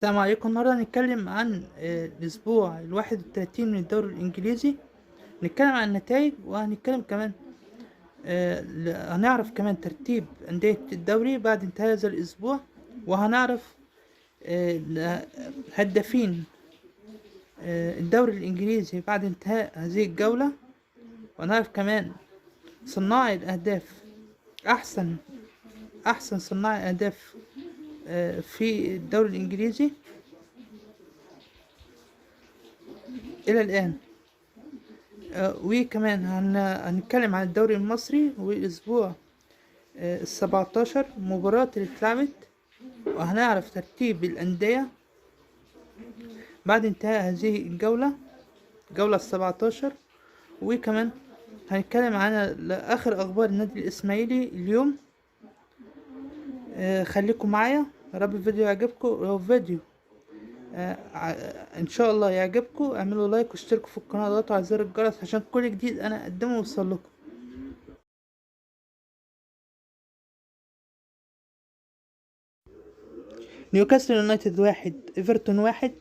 السلام عليكم. النهاردة هنتكلم عن الأسبوع 31 من الدوري الإنجليزي. نتكلم عن النتائج، وهنتكلم كمان هنعرف كمان ترتيب أندية الدوري بعد انتهاء هذا الأسبوع، وهنعرف هدافين الدوري الإنجليزي بعد انتهاء هذه الجولة، ونعرف كمان صناع الأهداف، أحسن صناع أهداف في الدوري الإنجليزي إلى الآن. وكمان هنتكلم عن الدوري المصري والأسبوع 17 مباراة اللي اتلعبت، وهنعرف ترتيب الأندية بعد انتهاء هذه الجولة 17. وكمان هنتكلم عن آخر أخبار النادي الإسماعيلي اليوم. خليكم معايا، يا رب الفيديو يعجبكم. لو فيديو ان شاء الله يعجبكم، اعملوا لايك واشتركوا في القناه وضغطوا على زر الجرس عشان كل جديد انا اقدمه يوصل لكم. نيوكاسل يونايتد 1، ايفرتون 1،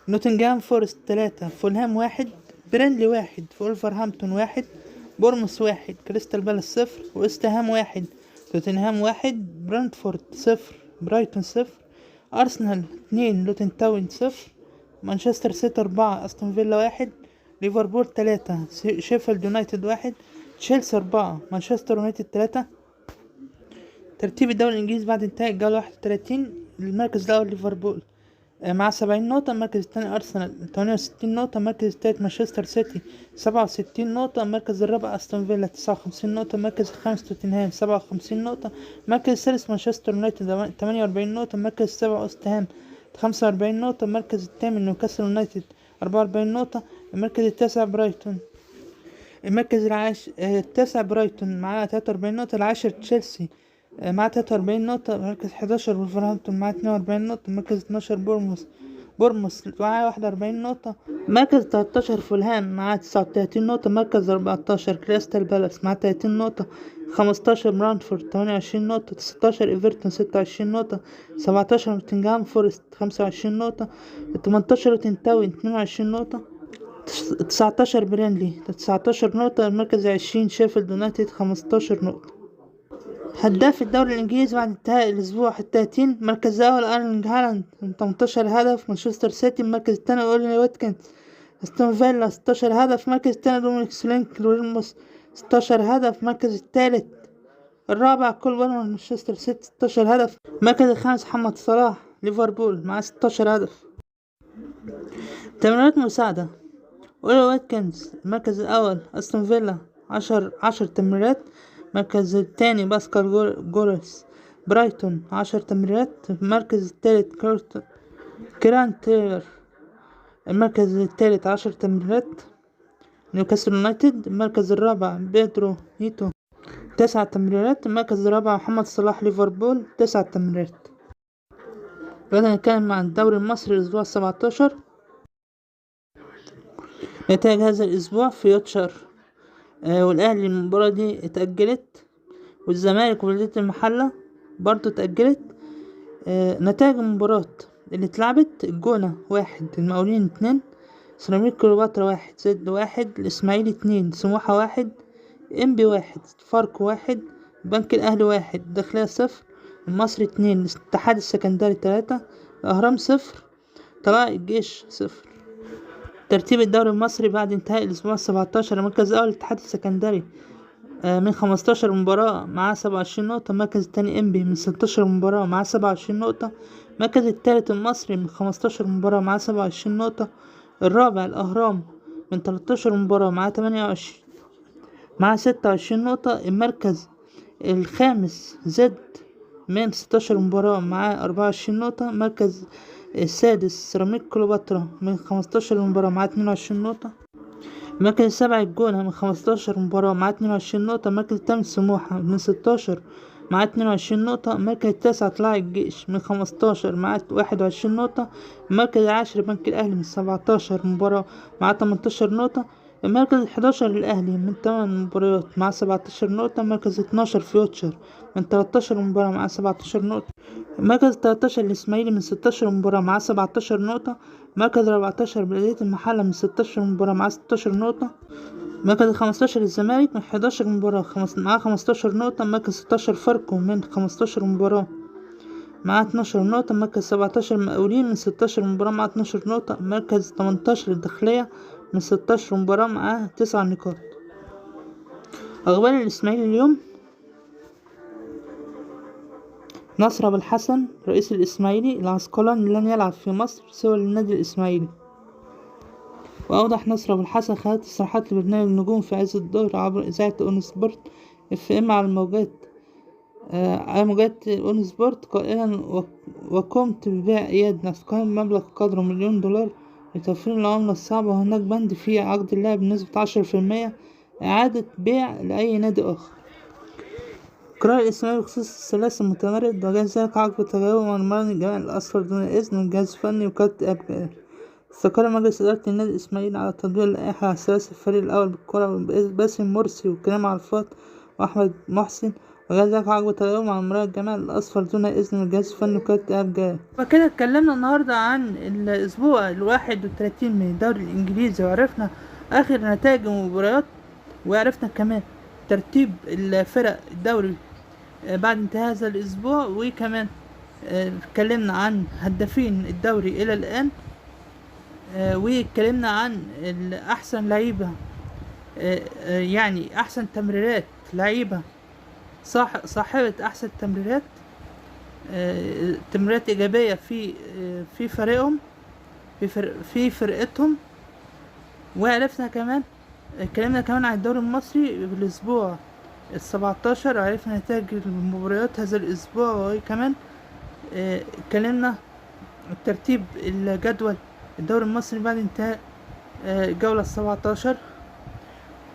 نوتنغهام فورست 3، فولهام 1، برينلي 1، وولفرهامبتون 1، بورموس 1، كريستال بالاس 0، وإست هام 1، توتنهام 1، برنتفورد 0، برايتون 0، أرسنال 2، لوتن تاون 0، مانشستر سيتي 4، أستون فيلا 1، ليفربول 3، شيفيلد يونايتد 1، تشيلسي 4، مانشستر يونايتد 3. ترتيب الدوري الإنجليزي بعد انتهاء الجولة 31: المركز الأول ليفربول مع 70 نقطة، المركز الثاني أرسنال 68 نقطة، المركز الثالث مانشستر سيتي 67 نقطة، المركز الرابع أستون فيلا 59 نقطة، المركز الخامس توتنهام 57 نقطة، المركز السادس مانشستر يونايتد 48 نقطة، المركز السابع وست هام 45 نقطة، المركز الثامن نيوكاسل يونايتد 44 نقطة، المركز التاسع برايتون المركز التاسع برايتون مع 43 نقطة، العاشر تشيلسي مع 43 نقطة، مركز 11 ولفرهامبتون مع 42 نقطة، مركز 12 بورموس مع 41 نقطة، مركز 13 فولهام مع 39 نقطة، مركز 14 كريستال بالاس مع 30 نقطة، 15 برانتفورد 28 نقطة، 16 ايفرتون 26 نقطة، 17 نوتنغهام فورست 25 نقطة، 18 لوتن تاون 22 نقطة، 19 برينلي 19 نقطة، المركز 20 شيفيلد يونايتد 15 نقطة. هداف الدوري الإنجليزي بعد انتهاء الأسبوع 30: مركز الأول أرلينج هالاند 18 هدف، مانشستر سيتي المركز الثاني أولي واتكنز، أستون فيلا 16 هدف، مركز الثاني دومينيك سولينك ويلموس 16 هدف، مركز الثالث الرابع كول بالمر مانشستر سيتي 16 هدف، المركز الخامس محمد صلاح ليفربول مع 16 هدف. تمريرات مساعدة: أولي واتكنز المركز الأول، أستون فيلا 10 تمريرات، المركز الثاني باسكال جورس برايتون 10 تمريرات، المركز الثالث كيران تيلر المركز الثالث 10 تمريرات، نيوكاسل يونايتد المركز الرابع بيدرو نيتو 9 تمريرات، المركز الرابع محمد صلاح ليفربول 9 تمريرات. بدأنا نتكلم عن الدوري المصري الأسبوع 17. نتائج هذا الأسبوع: فيوتشر والأهلي المباراة دي اتأجلت، والزمالك وبلدية المحلة برضو اتأجلت. نتائج المباراة اللي اتلعبت: الجونة 1، المقاولين 2، سيراميكا كليوباترا 1، زد 1، الإسماعيلي 2، سموحة 1، إنبي 1، فاركو 1، بنك الأهلي 1، الداخلية 0، المصري 2، الاتحاد السكندري 3، الأهرام 0، طلائع الجيش 0. ترتيب الدوري المصري بعد انتهاء الأسبوع 17: المركز الأول الاتحاد السكندري من 15 مباراة مع 27 نقطة، المركز الثاني إنبي من 16 مباراة مع 27 نقطة، المركز الثالث المصري من 15 مباراة مع 27 نقطة، الرابع الأهرام من 13 مباراة مع 28 مع 26 نقطة، المركز الخامس زد من 16 مباراة مع 24 نقطة، المركز السادس سيراميكا كليوباترا من 15 مباراة مع 22 نقطة، المركز السابع الجونة من 15 مباراة مع 22 نقطة، المركز الثامن سموحة من 16 مع 22 نقطة، المركز التاسع طلائع الجيش من 15 مع 21 نقطة، المركز العاشر بنك الأهلي من 17 مباراة مع 18 نقطة، المركز 11 الأهلي من 8 مباريات مع 17 نقطة. مركز 12 فيوتشر من 13 مباراة مع 17 نقطة. مركز 13 الإسماعيلي من 16 مباراة مع 17 نقطة. مركز 14 بلدية المحلة من 16 مباراة مع 16 نقطة. مركز 15 الزمالك من 11 مباراة مع 15 نقطة. مركز 16 فاركو من 15 مباراة مع 12 نقطة. مركز 17 المقاولين من 16 مباراة مع 12 نقطة. مركز 18 الداخلية من 16 مباراة مع 9 نقاط. أخبار الإسماعيلي اليوم: نصر أبو الحسن رئيس الإسماعيلي: العسقلاني لن يلعب في مصر سوى للنادي الإسماعيلي. وأوضح نصر أبو الحسن خلال تصريحات لبرنامج النجوم في عز الظهر عبر إذاعة أون سبورت FM على موجات أون سبورت قائلا: وقمت ببيع إياد نفقان بمبلغ قدره $1,000,000 لتوفير العملة الصعبة، وهناك بند في عقد اللاعب بنسبة 10% إعادة بيع لأي نادي آخر. قرار الإسماعيلي بخصوص الثلاثي المتمرد وجاء ذلك عقب تجاوب مع المرن الجماعي الأصفر دون إذن من الجهاز الفني وكالة أبجال. استقر مجلس إدارة النادي الإسماعيلي على تطبيق اللائحة على ثلاثي الفريق الأول بالكرة باسم مرسي وكريم عرفات وأحمد محسن، وجاء ذلك عقب تجاوب مع المرن الجماعي الأصفر دون إذن من الجهاز الفني وكالة أبجال. وكده اتكلمنا النهاردة عن الأسبوع 31 من الدوري الإنجليزي، وعرفنا آخر نتائج المباريات، وعرفنا كمان ترتيب الفرق الدوري بعد انتهاء هذا الأسبوع، وكمان اتكلمنا عن هدافين الدوري إلى الآن، واتكلمنا عن أحسن لعيبة، يعني أحسن تمريرات لعيبة صاحبة أحسن تمريرات، تمريرات إيجابية في فريقهم في فرقتهم. وعرفنا كمان اتكلمنا كمان عن الدوري المصري بالأسبوع 17، عرفنا نتائج المباريات هذا الأسبوع، وكمان اتكلمنا ترتيب الجدول الدوري المصري بعد انتهاء الجولة 17،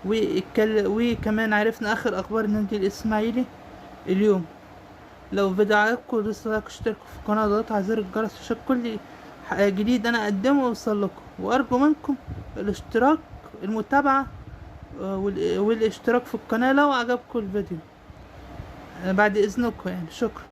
وكمان عرفنا آخر أخبار النادي الإسماعيلي اليوم. لو فيديو عجبكم دوسوا لايك واشتركوا في القناة وضغطوا على زر الجرس عشان كل جديد أنا أقدمه يوصل لكم، وأرجو منكم الاشتراك المتابعة والاشتراك في القناة لو عجبكم الفيديو بعد إذنكم، يعني شكرا.